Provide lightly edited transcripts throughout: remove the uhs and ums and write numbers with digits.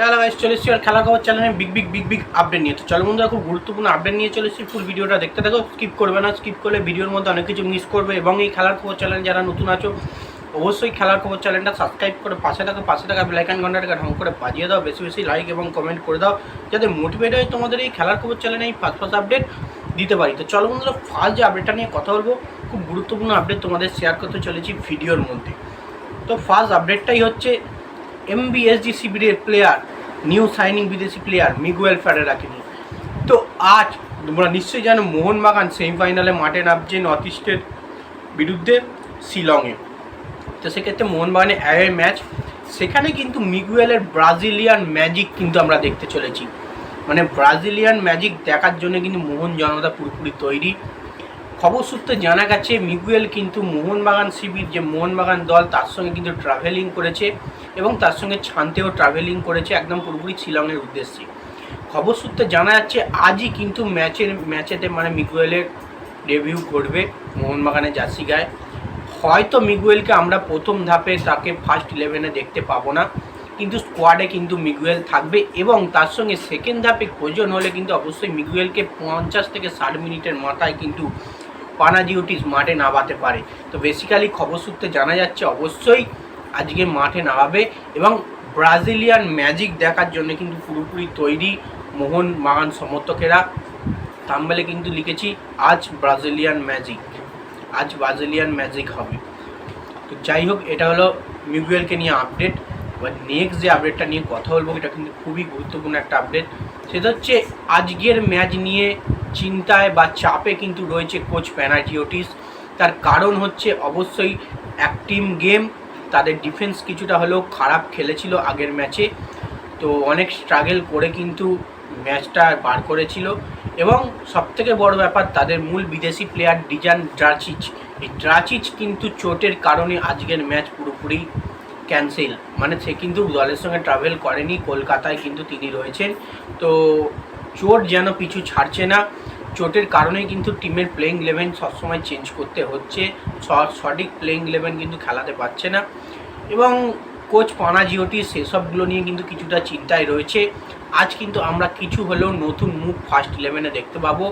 Hello guys, চলে এসেছি আর খেলার খবর চ্যানেলে বিগ আপডেট নিয়ে। তো চলো বন্ধুরা, খুব গুরুত্বপূর্ণ আপডেট নিয়ে চলে এসেছি। ফুল ভিডিওটা দেখতে থাকো, স্কিপ করবে না। স্কিপ করলে ভিডিওর মধ্যে অনেক কিছু মিস করবে। এবং এই খেলার খবর চ্যানেল যারা নতুন আছো, অবশ্যই খেলার খবর চ্যানেলটা সাবস্ক্রাইব করে পাশে থাকা বেল আইকন ঘন্টাটাকে ঢং করে বাজিয়ে দাও। বেশি বেশি লাইক এবং কমেন্ট করে দাও, যাতে মোটিভেট হয় তোমাদের এই খেলার খবর চ্যানেলে এই ফার্স্ট আপডেট দিতে পারি। তো চলো বন্ধুরা, ফার্স্ট যে আপডেটটা নিয়ে কথা বলবো, খুব গুরুত্বপূর্ণ আপডেট তোমাদের শেয়ার করতে চলেছি ভিডিওর মধ্যে। তো ফার্স্ট আপডেটটাই হচ্ছে এমবিএসজি শিবিরের প্লেয়ার, নিউ সাইনিং বিদেশি প্লেয়ার মিগুয়েল ফেরেরাকে নিয়ে। তো আজ তোমরা নিশ্চয়ই জানো, মোহনবাগান সেমিফাইনালে মাঠে নামছে নর্থ ইস্টের বিরুদ্ধে শিলংয়ে। তো সেক্ষেত্রে মোহনবাগানের অ্যাওয়ে ম্যাচ, সেখানে কিন্তু মিগুয়েলের ব্রাজিলিয়ান ম্যাজিক কিন্তু আমরা দেখতে চলেছি। মানে ব্রাজিলিয়ান ম্যাজিক দেখার জন্য কিন্তু মোহন জনতা পুরোপুরি তৈরি। খবর সূত্রে জানা গেছে মিগুয়েল কিন্তু মোহনবাগান শিবির, যে মোহনবাগান দল, তার সঙ্গে কিন্তু ট্রাভেলিং করেছে এবং তার সঙ্গে ছানতেও ট্রাভেলিং করেছে একদম পুরোপুরি শিলংয়ের উদ্দেশ্যে। খবর সূত্রে জানা যাচ্ছে আজই কিন্তু ম্যাচেতে মানে মিগুয়েলের ডেবিউ করবে মোহনবাগানের জার্সি গায়ে। হয়তো মিগুয়েলকে আমরা প্রথম ধাপে তাকে ফার্স্ট 11-এ দেখতে পাবো না, কিন্তু স্কোয়াডে কিন্তু মিগুয়েল থাকবে। এবং তার সঙ্গে সেকেন্ড ধাপে প্রয়োজন হলে কিন্তু অবশ্যই মিগুয়েলকে 50 থেকে 60 মিনিটের মাথায় কিন্তু পানাজিওটিস মাঠে নামাতে পারে। তো বেসিক্যালি খবর সূত্রে জানা যাচ্ছে অবশ্যই আজকে মাঠে নামাবে এবং ব্রাজিলিয়ান ম্যাজিক দেখার জন্য কিন্তু পুরোপুরি তৈরি মোহনবাগান সমর্থকেরা। থাম্বনেলে কিন্তু লিখেছি আজ ব্রাজিলিয়ান ম্যাজিক হবে। তো যাই হোক, এটা হলো মিগুয়েলকে নিয়ে আপডেট। এবার নেক্সট যে আপডেটটা নিয়ে কথা বলবো, এটা কিন্তু খুবই গুরুত্বপূর্ণ একটা আপডেট। সেটা হচ্ছে আজকের ম্যাচ নিয়ে চিন্তায় বা চাপে কিন্তু রয়েছে কোচ প্যানাজিওটিস। তার কারণ হচ্ছে অবশ্যই এক টিম গেম, তাদের ডিফেন্স কিছুটা হলেও খারাপ খেলেছিল আগের ম্যাচে। তো অনেক স্ট্রাগল করে কিন্তু ম্যাচটা বার করেছিল। এবং সবথেকে বড় ব্যাপার, তাদের মূল বিদেশি প্লেয়ার ডিজান ড্রাচিচ কিন্তু চোটের কারণে আজকের ম্যাচ পুরোপুরি ক্যান্সেল। মানে সে কিন্তু দলের সঙ্গে ট্রাভেল করেনি, কলকাতায় কিন্তু তিনি রয়েছেন। তো চোট যেন পিছু ছাড়ছে না, চোটের কারণেই কিন্তু টিমের প্লেইং 11 সবসময় চেঞ্জ করতে হচ্ছে, সঠিক প্লেইং 11 কিন্তু খেলাতে পারছে না। এবং কোচ পানাজিওটি সেসবগুলো নিয়ে কিন্তু কিছুটা চিন্তায় রয়েছে। আজ কিন্তু আমরা কিছু হলেও নতুন মুখ ফার্স্ট 11-এ দেখতে পাবো।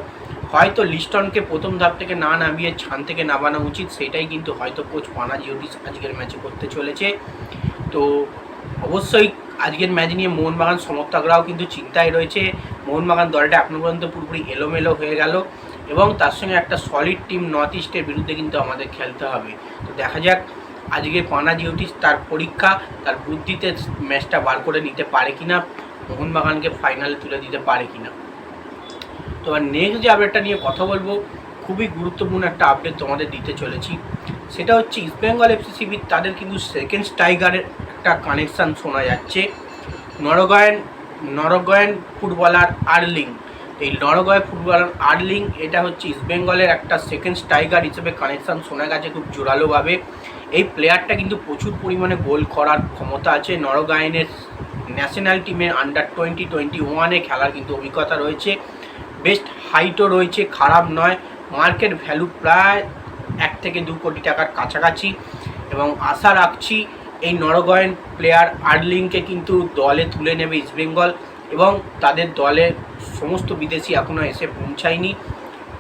হয়তো লিস্টনকে প্রথম ধাপ থেকে না নামিয়ে ছান থেকে নামানো উচিত, সেটাই কিন্তু হয়তো কোচ পানাজিওটিস আজকের ম্যাচে করতে চলেছে। তো অবশ্যই আজকের ম্যাচ নিয়ে মোহনবাগান সমর্থকরাও কিন্তু চিন্তায় রয়েছে। মোহনবাগান দলটা এখনো পর্যন্ত পুরোপুরি এলোমেলো হয়ে গেল এবং তার সঙ্গে একটা সলিড টিম নর্থ ইস্টের বিরুদ্ধে কিন্তু আমাদের খেলতে হবে। তো দেখা যাক আজকে পানাজিওটিস তার পরীক্ষা, তার বুদ্ধিতে ম্যাচটা বার করে নিতে পারে কিনা, মোহনবাগানকে ফাইনালে তুলে দিতে পারে কিনা। তো আর নেক্সট যে আপডেটটা নিয়ে কথা বলবো, খুবই গুরুত্বপূর্ণ একটা আপডেট তোমাদের দিতে চলেছি। সেটা হচ্ছে ইস্টবেঙ্গল এফসি শিবির, তাদের কিন্তু সেকেন্ড স্ট্রাইকারের একটা কানেকশান শোনা যাচ্ছে। নরগয়েন ফুটবলার আর্লিং, এই নরগয় ফুটবলার আর্লিং, এটা হচ্ছে ইস্টবেঙ্গলের একটা সেকেন্ড স্ট্রাইকার হিসেবে কানেকশান শোনা গেছে খুব জোরালোভাবে। এই প্লেয়ারটা কিন্তু প্রচুর পরিমাণে গোল করার ক্ষমতা আছে। নরগায়নের ন্যাশনাল টিমের আন্ডার 20-21-এ খেলার কিন্তু অভিজ্ঞতা রয়েছে। বেস্ট হাইটও রয়েছে, খারাপ নয়। মার্কেট ভ্যালু প্রায় 1 থেকে 2 কোটি টাকার কাছাকাছি। এবং আশা রাখছি এই নরগয়েন প্লেয়ার আর্লিংকে কিন্তু দলে তুলে নেবে ইস্টবেঙ্গল। এবং তাদের দলে সমস্ত বিদেশি এখনও এসে পৌঁছায়নি।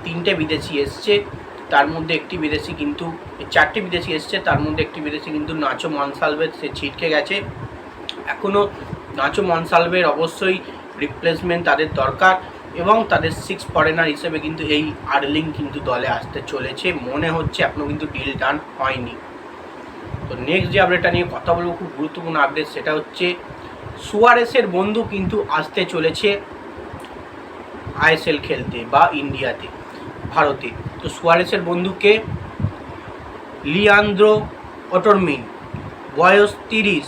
3টে বিদেশি এসছে, তার মধ্যে একটি বিদেশি কিন্তু 4টে বিদেশি এসছে, তার মধ্যে একটি বিদেশি কিন্তু নাচো মনসালভের, সে ছিটকে গেছে। এখনও নাচো মনসালভের অবশ্যই রিপ্লেসমেন্ট তাদের দরকার এবং তাদের 6 ফরেনার হিসেবে কিন্তু এই আর্লিং কিন্তু দলে আসতে চলেছে। মনে হচ্ছে এখনও কিন্তু ডিল ডান হয়নি। তো নেক্সট যে আপডেটটা নিয়ে কথা বলবো, খুব গুরুত্বপূর্ণ আপডেট, সেটা হচ্ছে সুয়ারেসের বন্ধু কিন্তু আসতে চলেছে আইএসএল খেলতে বা ইন্ডিয়াতে, ভারতে। তো সুয়ারেসের বন্ধুকে লিয়ান্দ্রো ওটরমিন, বয়স 30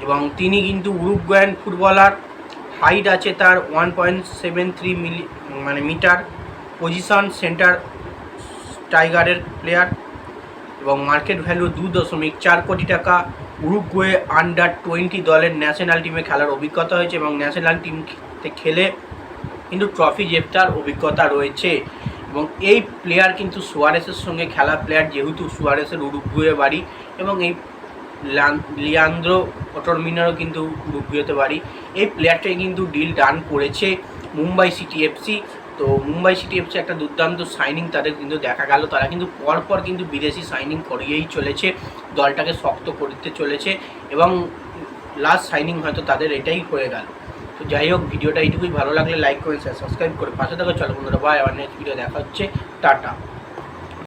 এবং তিনি কিন্তু উরুগুয়ান ফুটবলার। হাইট আছে তার 1.73 মিটার। পজিশন সেন্টার স্ট্রাইকারের প্লেয়ার এবং মার্কেট ভ্যালু 2.4 কোটি টাকা। উরুগুয়ে আন্ডার 20 দলের ন্যাশনাল টিমে খেলার অভিজ্ঞতা হয়েছে এবং ন্যাশনাল টিমতে খেলে কিন্তু ট্রফি জেতার অভিজ্ঞতা রয়েছে। এবং এই প্লেয়ার কিন্তু সুয়ারেসের সঙ্গে খেলা প্লেয়ার, যেহেতু সুয়ারেসের উরুগুয়ে বাড়ি এবং এই লিয়ান্দ্রো অটোরমিনারও কিন্তু রুগ্বি হতে পারি। এই প্লেয়ারটাই কিন্তু ডিল ডান করেছে মুম্বাই সিটি এফসি। তো মুম্বাই সিটি এফসি একটা দুর্দান্ত সাইনিং তাদের কিন্তু দেখা গেল, তারা কিন্তু পরপর কিন্তু বিদেশি সাইনিং করিয়েই চলেছে, দলটাকে শক্ত করতে চলেছে এবং লাস্ট সাইনিং হয়তো তাদের এটাই হয়ে গেল। তো যাই হোক, ভিডিওটা এইটুকুই, ভালো লাগলে লাইক করে সাবস্ক্রাইব করে পাশে থাকো। চলো বন্ধুরা, বাই, আবার নেক্সট ভিডিও দেখা হচ্ছে, টাটা।